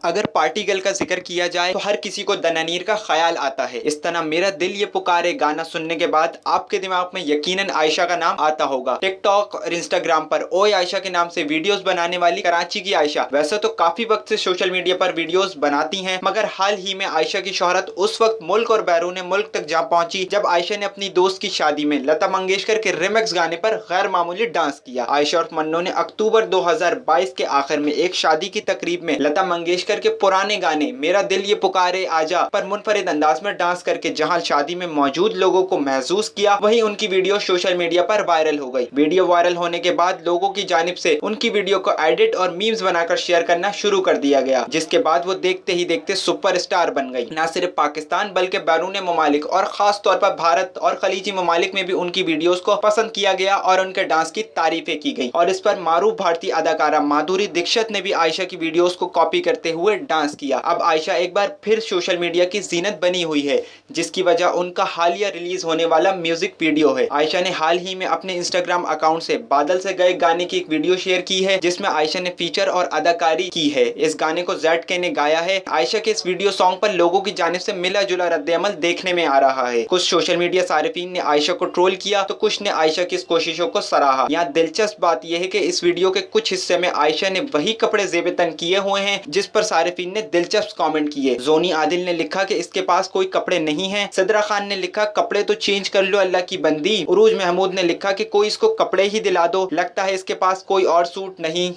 अगर party girl का जिक्र किया जाए तो हर किसी को दनानीर का ख्याल आता है। इस तरह मेरा दिल ये पुकारे गाना सुनने के बाद आपके दिमाग में यकीनन आयशा का नाम आता होगा। टिकटॉक और इंस्टाग्राम पर ओए आयशा के नाम से वीडियोस बनाने वाली कराची की आयशा वैसे तो काफी वक्त से सोशल मीडिया पर वीडियोस बनाती हैं, मगर हाल ही में आयशा की शोहरत उस वक्त मुल्क और बैरून मुल्क तक जा पहुंची जब आयशा ने अपनी दोस्त की शादी में लता मंगेशकर के रिमिक्स गाने पर गैर मामूली डांस किया। आयशा और मन्नो ने अक्टूबर 2022 के आखिर में एक शादी की तकरीब में लता मंगेशकर के पुराने गाने मेरा दिल ये पुकारे आजा पर मुनफरिद अंदाज में डांस करके जहां शादी में मौजूद लोगों को महसूस किया, वहीं उनकी वीडियो सोशल मीडिया पर वायरल हो गई। वीडियो वायरल होने के बाद लोगों की जानिब से उनकी वीडियो को एडिट और मीम्स बनाकर शेयर करना शुरू कर दिया गया, जिसके बाद वो देखते ही देखते सुपरस्टार बन गई। न सिर्फ पाकिस्तान बल्कि बैरून ममालिक और खास तौर पर भारत और खलीजी ममालिक में भी उनकी वीडियोस को पसंद किया गया और उनके डांस की तारीफें की गई। और इस पर मारूफ भारतीय अदाकारा माधुरी दीक्षित ने भी आयशा की वीडियोस को कॉपी करते हुए डांस किया। अब आयशा एक बार फिर सोशल मीडिया की जीनत बनी हुई है, जिसकी वजह उनका हालिया रिलीज होने वाला म्यूजिक वीडियो है। आयशा ने हाल ही में अपने इंस्टाग्राम अकाउंट से बादल से गए गाने की एक वीडियो शेयर की है, जिसमें आयशा ने फीचर और अदाकारी की है। इस गाने को ZK ने गाया है। आयशा के इस वीडियो सॉन्ग पर लोगों की जानिब से मिला जुला रद्द-ए-अमल देखने में आ रहा है। कुछ सोशल मीडिया सारिफीन ने आयशा को ट्रोल किया तो कुछ ने आयशा की इस कोशिशों को सराहा। यहाँ दिलचस्प बात यह है कि इस वीडियो के कुछ हिस्से में आयशा ने वही कपड़े जेब तन किए हुए हैं जिस पर सारिफीन ने दिलचस्प कमेंट किए। जोनी आदिल ने लिखा कि इसके पास कोई कपड़े नहीं हैं। सदरा खान ने लिखा कपड़े तो चेंज कर लो अल्लाह की बंदी। उरूज महमूद ने लिखा कि कोई इसको कपड़े ही दिला दो, लगता है इसके पास कोई और सूट नहीं।